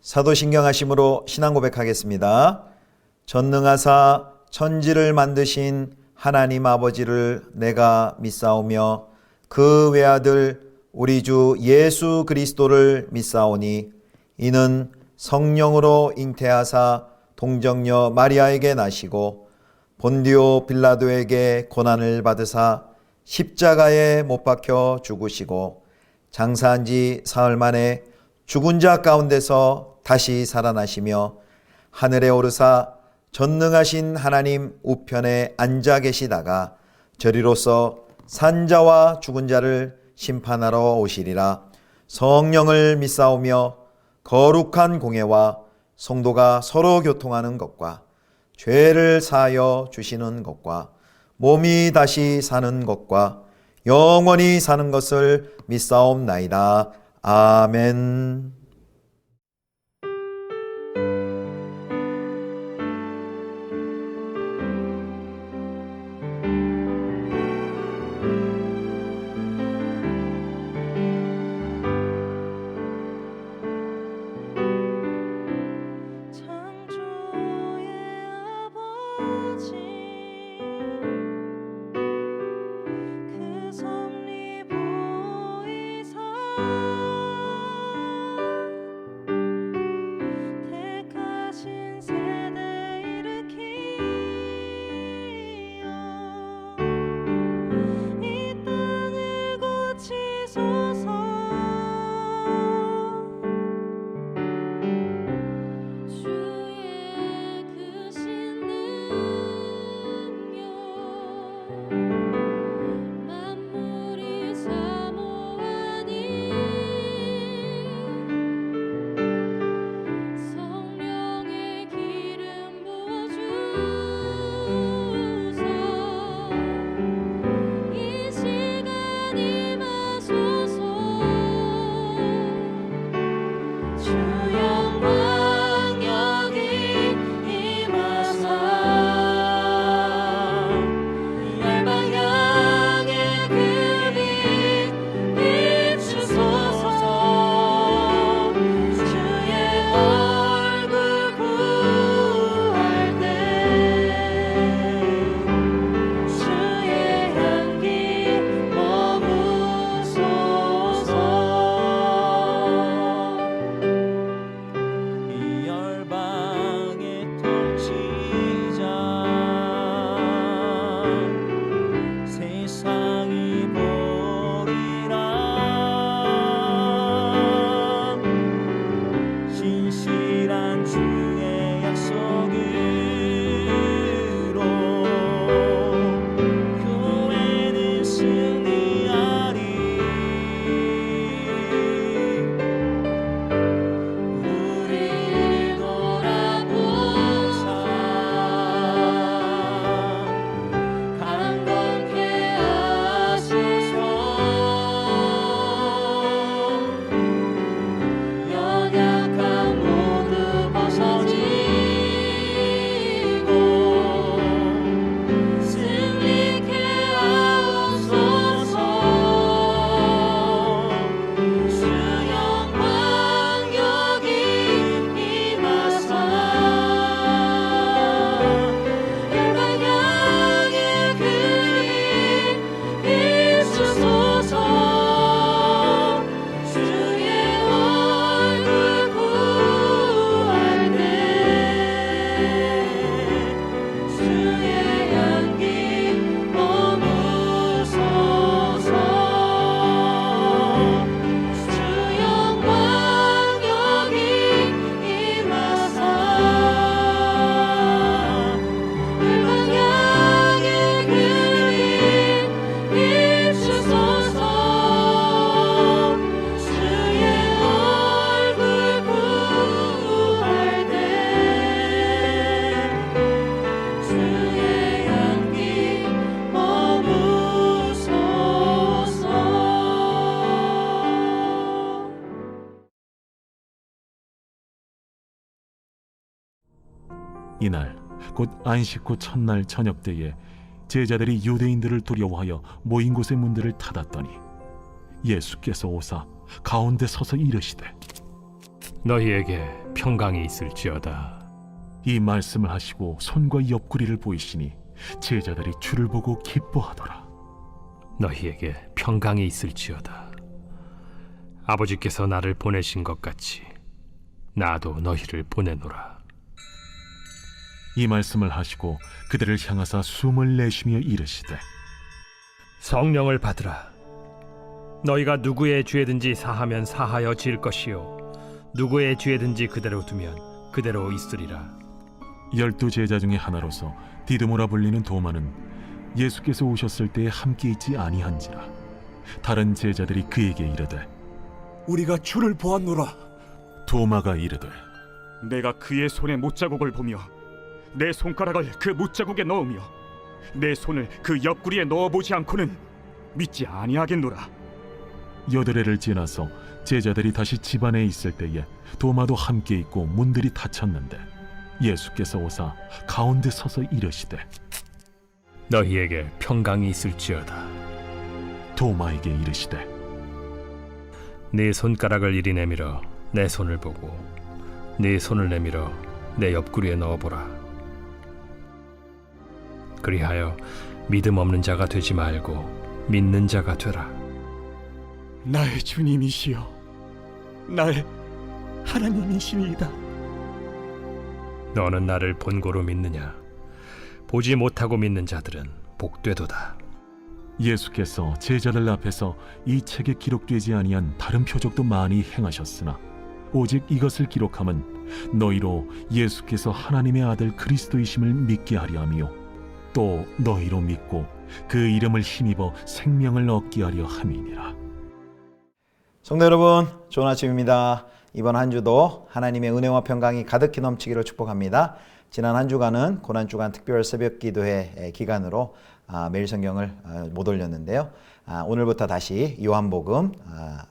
사도신경하심으로 신앙 고백하겠습니다. 전능하사 천지를 만드신 하나님 아버지를 내가 믿사오며 그 외아들 우리 주 예수 그리스도를 믿사오니 이는 성령으로 잉태하사 동정녀 마리아에게 나시고 본디오 빌라도에게 고난을 받으사 십자가에 못 박혀 죽으시고 장사한 지 사흘 만에 죽은 자 가운데서 다시 살아나시며 하늘에 오르사 전능하신 하나님 우편에 앉아 계시다가 저리로서 산자와 죽은 자를 심판하러 오시리라. 성령을 믿사오며 거룩한 공회와 성도가 서로 교통하는 것과 죄를 사하여 주시는 것과 몸이 다시 사는 것과 영원히 사는 것을 믿사옵나이다. 아멘. 이날 곧 안식 후 첫날 저녁 때에 제자들이 유대인들을 두려워하여 모인 곳의 문들을 닫았더니 예수께서 오사 가운데 서서 이르시되 너희에게 평강이 있을지어다. 이 말씀을 하시고 손과 옆구리를 보이시니 제자들이 주를 보고 기뻐하더라. 너희에게 평강이 있을지어다. 아버지께서 나를 보내신 것 같이 나도 너희를 보내노라. 이 말씀을 하시고 그들을 향하사 숨을 내쉬며 이르시되 성령을 받으라. 너희가 누구의 죄든지 사하면 사하여 질 것이요 누구의 죄든지 그대로 두면 그대로 있으리라. 12 제자 중에 하나로서 디드모라 불리는 도마는 예수께서 오셨을 때에 함께 있지 아니한지라. 다른 제자들이 그에게 이르되 우리가 주를 보았노라. 도마가 이르되 내가 그의 손에 못자국을 보며 내 손가락을 그 못자국에 넣으며 내 손을 그 옆구리에 넣어보지 않고는 믿지 아니하겠노라. 8회를 지나서 제자들이 다시 집 안에 있을 때에 도마도 함께 있고 문들이 닫혔는데 예수께서 오사 가운데 서서 이르시되 너희에게 평강이 있을지어다. 도마에게 이르시되 네 손가락을 이리 내밀어 내 손을 보고 네 손을 내밀어 내 옆구리에 넣어보라. 그리하여 믿음 없는 자가 되지 말고 믿는 자가 되라. 나의 주님이시여, 나의 하나님이시니이다. 너는 나를 본고로 믿느냐? 보지 못하고 믿는 자들은 복되도다. 예수께서 제자들 앞에서 이 책에 기록되지 아니한 다른 표적도 많이 행하셨으나 오직 이것을 기록함은 너희로 예수께서 하나님의 아들 그리스도이심을 믿게 하려 함이요 또 너희로 믿고 그 이름을 힘입어 생명을 얻게 하려 함이니라. 성도 여러분, 좋은 아침입니다. 이번 한 주도 하나님의 은혜와 평강이 가득히 넘치기를 축복합니다. 지난 한 주간은 고난주간 특별 새벽 기도회 기간으로 매일 성경을 못 올렸는데요. 오늘부터 다시 요한복음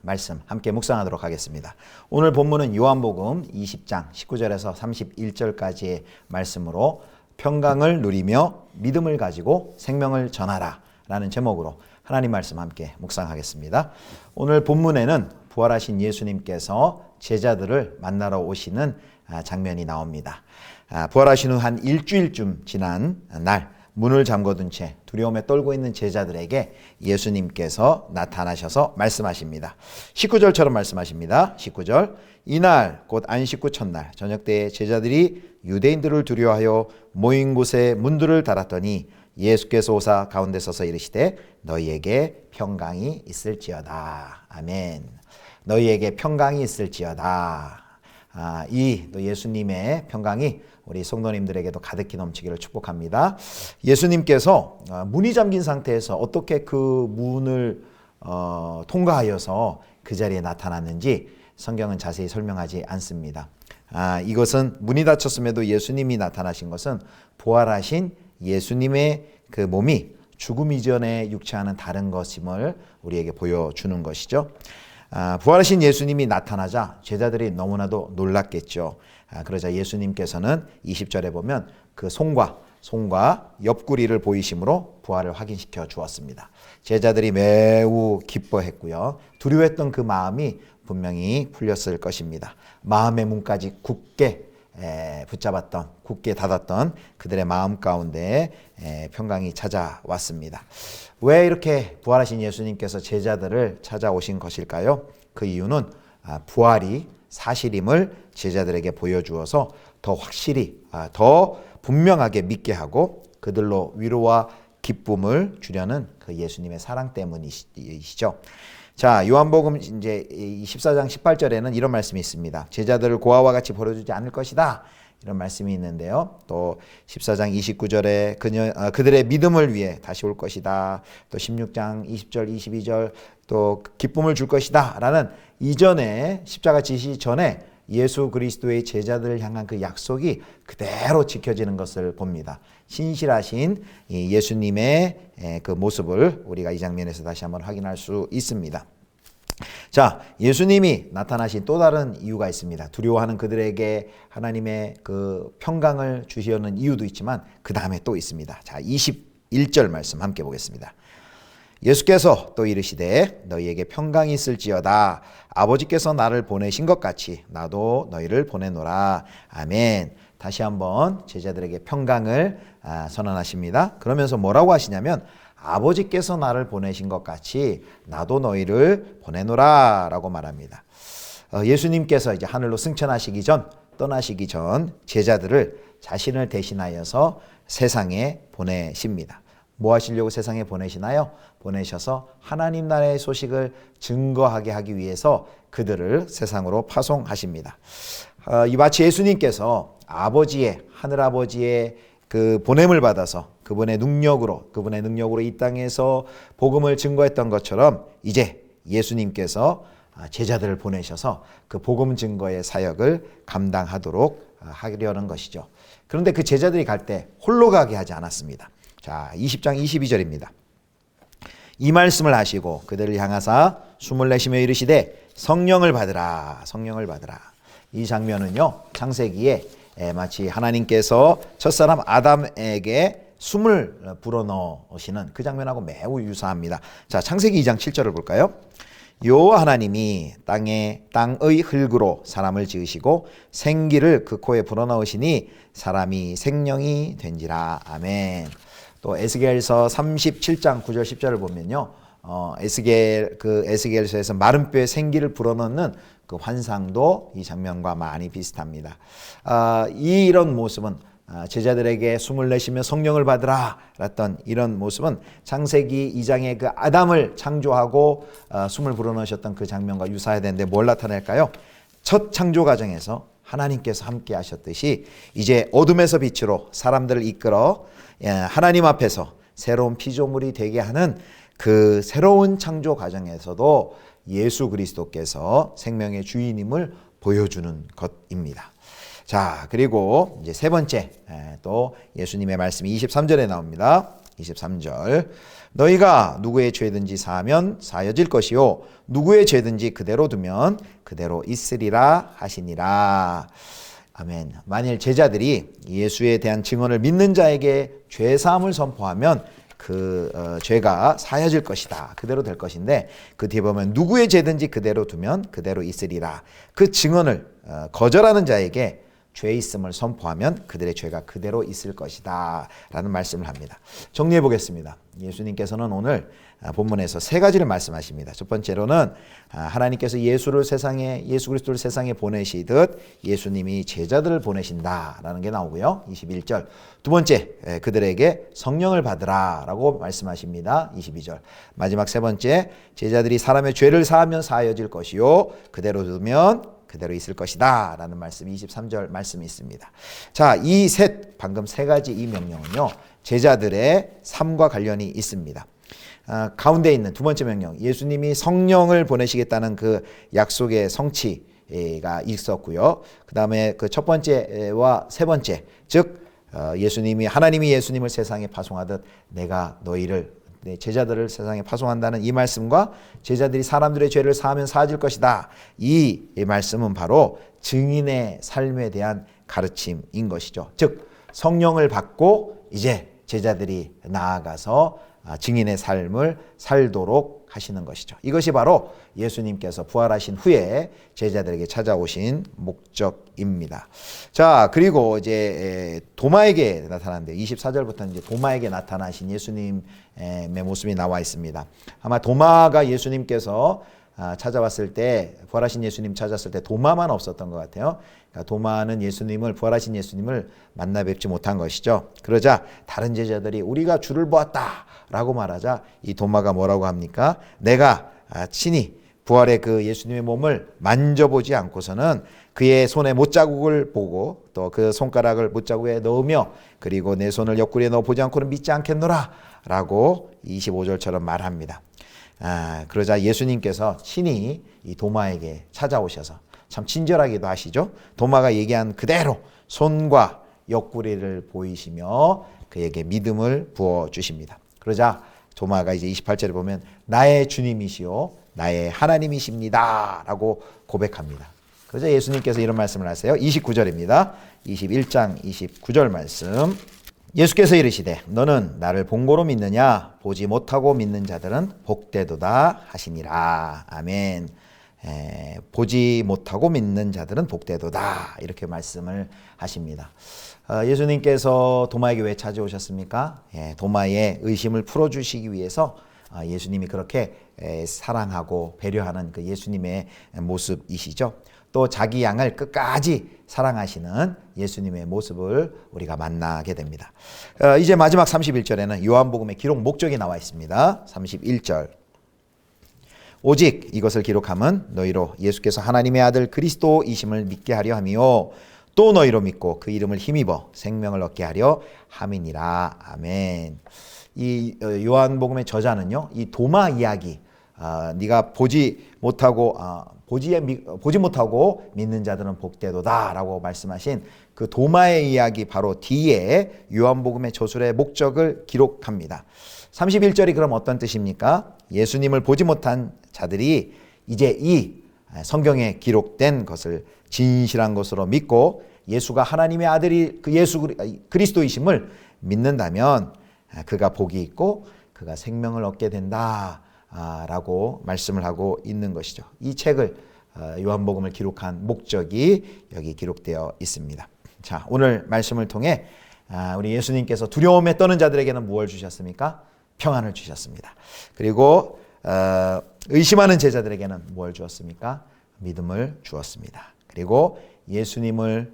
말씀 함께 묵상하도록 하겠습니다. 오늘 본문은 요한복음 20장 19절에서 31절까지의 말씀으로 평강을 누리며 믿음을 가지고 생명을 전하라 라는 제목으로 하나님 말씀 함께 묵상하겠습니다. 오늘 본문에는 부활하신 예수님께서 제자들을 만나러 오시는 장면이 나옵니다. 부활하신 후 한 일주일쯤 지난 날 문을 잠궈둔 채 두려움에 떨고 있는 제자들에게 예수님께서 나타나셔서 말씀하십니다. 19절처럼 말씀하십니다. 19절 이날 곧 안식 후 첫날 저녁 때에 제자들이 유대인들을 두려워하여 모인 곳에 문들을 닫았더니 예수께서 오사 가운데 서서 이르시되 너희에게 평강이 있을지어다. 아멘. 너희에게 평강이 있을지어다. 이 예수님의 평강이 우리 성도님들에게도 가득히 넘치기를 축복합니다. 예수님께서 문이 잠긴 상태에서 어떻게 그 문을 통과하여서 그 자리에 나타났는지 성경은 자세히 설명하지 않습니다. 이것은 문이 닫혔음에도 예수님이 나타나신 것은 부활하신 예수님의 그 몸이 죽음 이전의 육체와는 다른 것임을 우리에게 보여주는 것이죠. 부활하신 예수님이 나타나자 제자들이 너무나도 놀랐겠죠. 그러자 예수님께서는 20절에 보면 그 손과 옆구리를 보이심으로 부활을 확인시켜 주었습니다. 제자들이 매우 기뻐했고요. 두려워했던 그 마음이 분명히 풀렸을 것입니다. 마음의 문까지 굳게 붙잡았던, 굳게 닫았던 그들의 마음 가운데 평강이 찾아왔습니다. 왜 이렇게 부활하신 예수님께서 제자들을 찾아오신 것일까요? 그 이유는 부활이 사실임을 제자들에게 보여주어서 더 확실히, 더 분명하게 믿게 하고 그들로 위로와 기쁨을 주려는 그 예수님의 사랑 때문이시죠. 자, 요한복음 이제 14장 18절에는 이런 말씀이 있습니다. 제자들을 고아와 같이 버려두지 않을 것이다. 이런 말씀이 있는데요. 또 14장 29절에 그들의 믿음을 위해 다시 올 것이다. 또 16장 20절, 22절 또 기쁨을 줄 것이다. 라는 이전에 십자가 지시 전에 예수 그리스도의 제자들을 향한 그 약속이 그대로 지켜지는 것을 봅니다. 신실하신 예수님의 그 모습을 우리가 이 장면에서 다시 한번 확인할 수 있습니다. 자, 예수님이 나타나신 또 다른 이유가 있습니다. 두려워하는 그들에게 하나님의 그 평강을 주시려는 이유도 있지만 그 다음에 또 있습니다. 자, 21절 말씀 함께 보겠습니다. 예수께서 또 이르시되 너희에게 평강이 있을지어다. 아버지께서 나를 보내신 것 같이 나도 너희를 보내노라. 아멘. 다시 한번 제자들에게 평강을 선언하십니다. 그러면서 뭐라고 하시냐면 아버지께서 나를 보내신 것 같이 나도 너희를 보내노라 라고 말합니다. 예수님께서 이제 하늘로 떠나시기 전 제자들을 자신을 대신하여서 세상에 보내십니다. 뭐 하시려고 세상에 보내시나요? 보내셔서 하나님 나라의 소식을 증거하게 하기 위해서 그들을 세상으로 파송하십니다. 이 마치 예수님께서 하늘아버지의 그 보냄을 받아서 그분의 능력으로 이 땅에서 복음을 증거했던 것처럼 이제 예수님께서 제자들을 보내셔서 그 복음 증거의 사역을 감당하도록 하려는 것이죠. 그런데 그 제자들이 갈 때 홀로 가게 하지 않았습니다. 자, 20장 22절입니다. 이 말씀을 하시고 그들을 향하사 숨을 내쉬며 이르시되 성령을 받으라. 이 장면은요, 창세기에 마치 하나님께서 첫사람 아담에게 숨을 불어넣으시는 그 장면하고 매우 유사합니다. 자, 창세기 2장 7절을 볼까요? 여호와 하나님이 땅의 흙으로 사람을 지으시고 생기를 그 코에 불어넣으시니 사람이 생명이 된지라. 아멘. 또 에스겔서 37장 9절 10절을 보면요, 에스겔서에서 마른 뼈에 생기를 불어넣는 그 환상도 이 장면과 많이 비슷합니다. 이런 모습은 제자들에게 숨을 내쉬며 성령을 받으라 라던 이런 모습은 창세기 2장의 그 아담을 창조하고 숨을 불어넣으셨던 그 장면과 유사해야 되는데 뭘 나타낼까요? 첫 창조 과정에서 하나님께서 함께 하셨듯이 이제 어둠에서 빛으로 사람들을 이끌어 하나님 앞에서 새로운 피조물이 되게 하는 그 새로운 창조 과정에서도 예수 그리스도께서 생명의 주인임을 보여주는 것입니다. 자, 그리고 이제 세 번째 또 예수님의 말씀이 23절에 나옵니다. 23절. 너희가 누구의 죄든지 사하면 사여질 것이요 누구의 죄든지 그대로 두면 그대로 있으리라 하시니라. 아멘. 만일 제자들이 예수에 대한 증언을 믿는 자에게 죄 사함을 선포하면 그 죄가 사여질 것이다. 그대로 될 것인데 그 뒤에 보면 누구의 죄든지 그대로 두면 그대로 있으리라. 그 증언을 거절하는 자에게 죄 있음을 선포하면 그들의 죄가 그대로 있을 것이다 라는 말씀을 합니다. 정리해 보겠습니다. 예수님께서는 오늘 본문에서 세 가지를 말씀하십니다. 첫 번째로는 하나님께서 예수 그리스도를 세상에 보내시듯 예수님이 제자들을 보내신다라는 게 나오고요. 21절. 두 번째, 그들에게 성령을 받으라 라고 말씀하십니다. 22절. 마지막 세 번째, 제자들이 사람의 죄를 사하면 사하여질 것이요 그대로 두면 그대로 있을 것이다 라는 말씀 23절 말씀이 있습니다. 자, 방금 세 가지 이 명령은요 제자들의 삶과 관련이 있습니다. 가운데 있는 두 번째 명령, 예수님이 성령을 보내시겠다는 그 약속의 성취가 있었고요. 그 다음에 그 첫 번째와 세 번째, 즉 하나님이 예수님을 세상에 파송하듯 내가 제자들을 세상에 파송한다는 이 말씀과 제자들이 사람들의 죄를 사하면 사해질 것이다. 이 말씀은 바로 증인의 삶에 대한 가르침인 것이죠. 즉 성령을 받고 이제 제자들이 나아가서 증인의 삶을 살도록 하시는 것이죠. 이것이 바로 예수님께서 부활하신 후에 제자들에게 찾아오신 목적입니다. 자, 그리고 이제 도마에게 나타났는데 24절부터 이제 도마에게 나타나신 예수님의 모습이 나와 있습니다. 아마 도마가 예수님께서 찾아왔을 때, 부활하신 예수님 찾았을 때 도마만 없었던 것 같아요. 그러니까 도마는 부활하신 예수님을 만나 뵙지 못한 것이죠. 그러자 다른 제자들이 우리가 주를 보았다 라고 말하자 이 도마가 뭐라고 합니까? 내가 친히 부활의 그 예수님의 몸을 만져보지 않고서는 그의 손에 못자국을 보고 또 그 손가락을 못자국에 넣으며 그리고 내 손을 옆구리에 넣어 보지 않고는 믿지 않겠노라 라고 25절처럼 말합니다. 그러자 예수님께서 친히 이 도마에게 찾아오셔서 참 친절하기도 하시죠. 도마가 얘기한 그대로 손과 옆구리를 보이시며 그에게 믿음을 부어주십니다. 그러자 도마가 이제 28절에 보면 나의 주님이시오 나의 하나님이십니다 라고 고백합니다. 그러자 예수님께서 이런 말씀을 하세요. 29절입니다. 21장 29절 말씀 예수께서 이르시되 너는 나를 본고로 믿느냐 보지 못하고 믿는 자들은 복되도다 하시니라. 아멘. 보지 못하고 믿는 자들은 복되도다 이렇게 말씀을 하십니다. 예수님께서 도마에게 왜 찾아오셨습니까? 도마의 의심을 풀어주시기 위해서 예수님이 그렇게 사랑하고 배려하는 그 예수님의 모습이시죠. 또 자기 양을 끝까지 사랑하시는 예수님의 모습을 우리가 만나게 됩니다. 이제 마지막 31절에는 요한복음의 기록 목적이 나와 있습니다. 31절. 오직 이것을 기록함은 너희로 예수께서 하나님의 아들 그리스도이심을 믿게 하려 함이요 또 너희로 믿고 그 이름을 힘입어 생명을 얻게 하려 함이니라. 아멘. 이 요한복음의 저자는요, 이 도마 이야기, 네가 보지 못하고 믿는 자들은 복되도다라고 말씀하신 그 도마의 이야기 바로 뒤에 요한복음의 저술의 목적을 기록합니다. 31절이 그럼 어떤 뜻입니까? 예수님을 보지 못한 자들이 이제 이 성경에 기록된 것을 진실한 것으로 믿고 예수가 하나님의 아들이 그 예수 그리스도이심을 믿는다면 그가 복이 있고 그가 생명을 얻게 된다라고 말씀을 하고 있는 것이죠. 이 책을 요한복음을 기록한 목적이 여기 기록되어 있습니다. 자, 오늘 말씀을 통해 우리 예수님께서 두려움에 떠는 자들에게는 무엇을 주셨습니까? 평안을 주셨습니다. 그리고 의심하는 제자들에게는 무엇을 주었습니까? 믿음을 주었습니다. 그리고 예수님을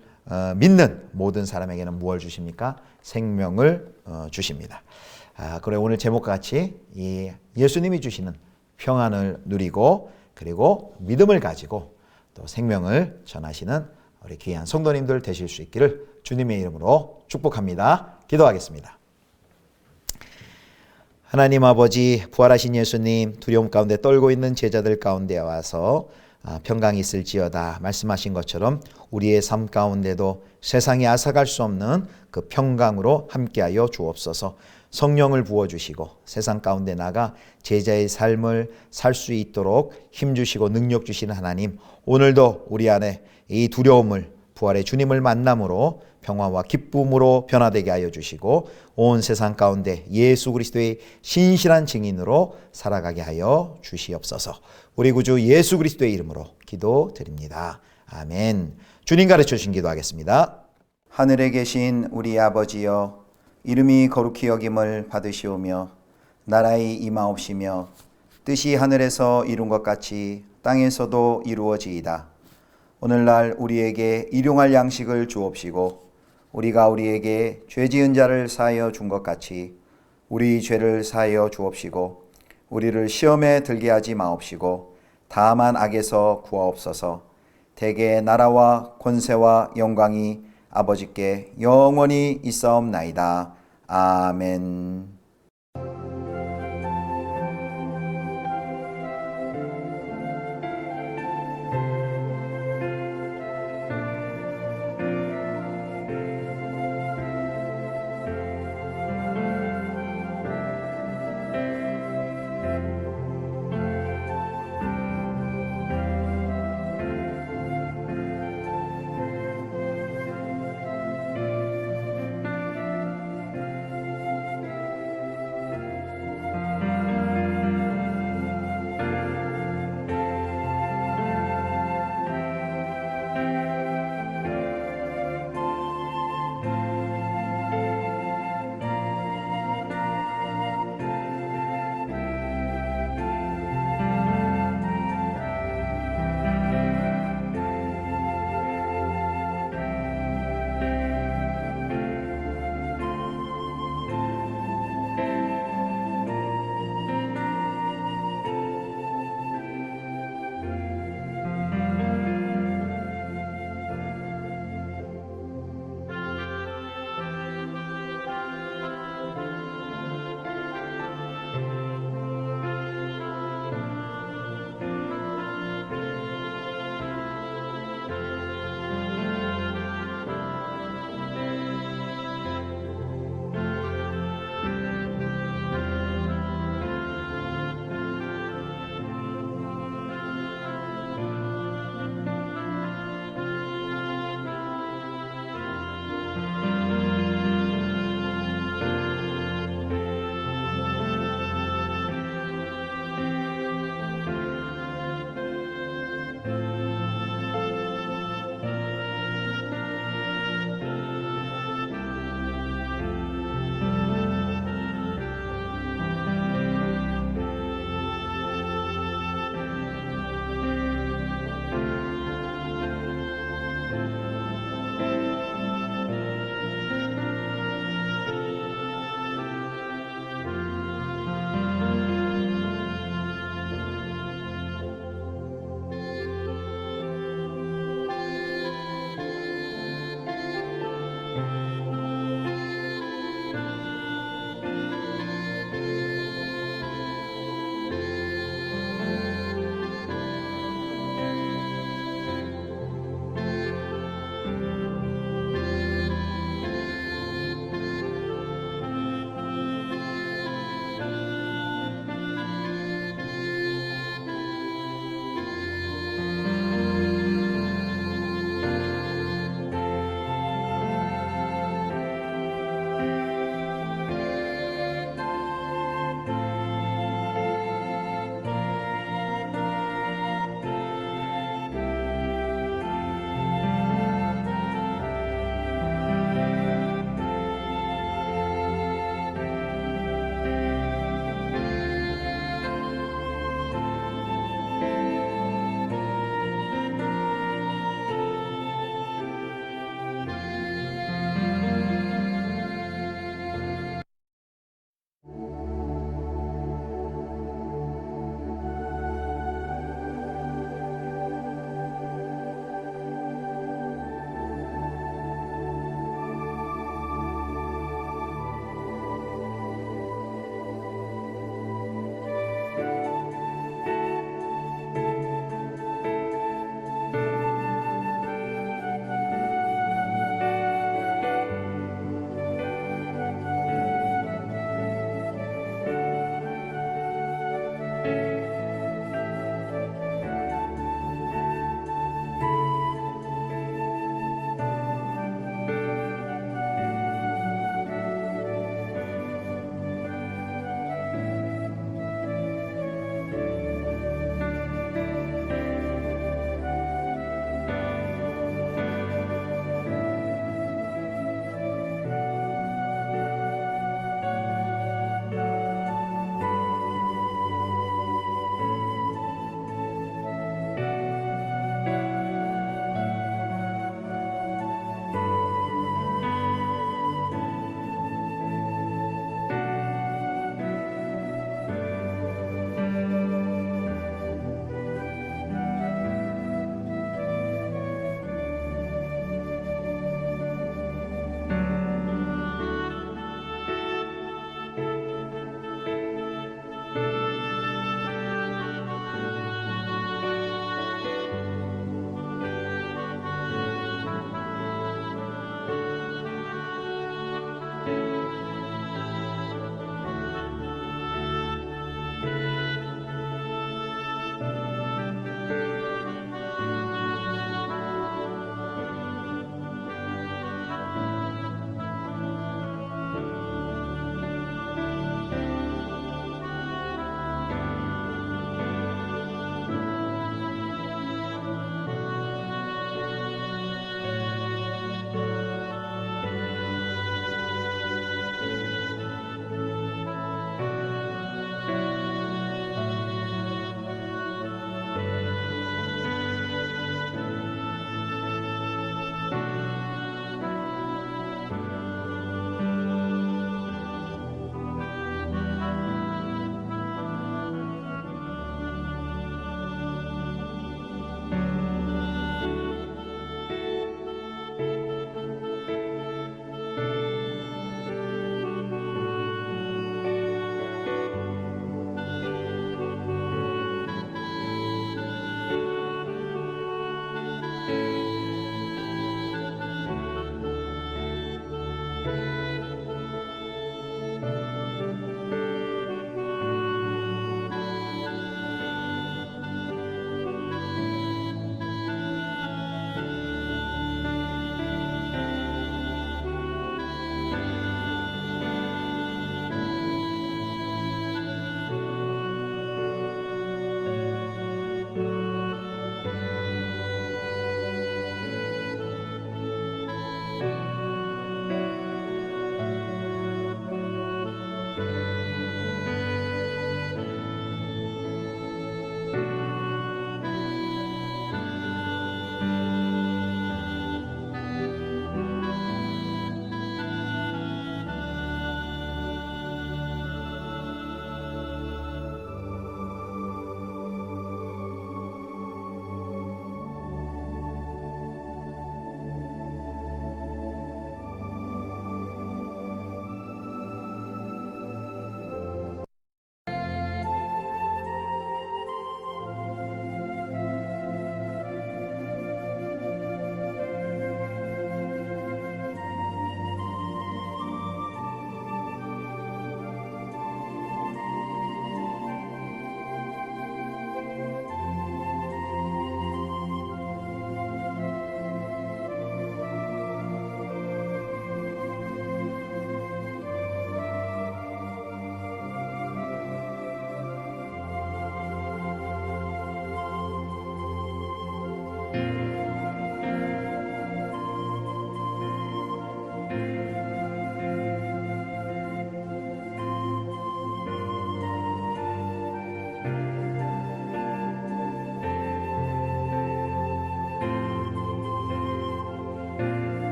믿는 모든 사람에게는 무엇을 주십니까? 생명을 주십니다. 그래 오늘 제목과 같이 이 예수님이 주시는 평안을 누리고 그리고 믿음을 가지고 또 생명을 전하시는 우리 귀한 성도님들 되실 수 있기를 주님의 이름으로 축복합니다. 기도하겠습니다. 하나님 아버지, 부활하신 예수님, 두려움 가운데 떨고 있는 제자들 가운데 와서 평강이 있을지어다 말씀하신 것처럼 우리의 삶 가운데도 세상에 앗아갈 수 없는 그 평강으로 함께하여 주옵소서. 성령을 부어주시고 세상 가운데 나가 제자의 삶을 살 수 있도록 힘주시고 능력 주시는 하나님, 오늘도 우리 안에 이 두려움을 부활의 주님을 만남으로 평화와 기쁨으로 변화되게 하여 주시고 온 세상 가운데 예수 그리스도의 신실한 증인으로 살아가게 하여 주시옵소서. 우리 구주 예수 그리스도의 이름으로 기도드립니다. 아멘. 주님 가르쳐 주신 기도하겠습니다. 하늘에 계신 우리 아버지여, 이름이 거룩히 여김을 받으시오며 나라의 임하옵시며 뜻이 하늘에서 이룬 것 같이 땅에서도 이루어지이다. 오늘날 우리에게 일용할 양식을 주옵시고 우리가 우리에게 죄 지은 자를 사하여 준 것 같이 우리 죄를 사하여 주옵시고 우리를 시험에 들게 하지 마옵시고 다만 악에서 구하옵소서. 대개 나라와 권세와 영광이 아버지께 영원히 있사옵나이다. 아멘.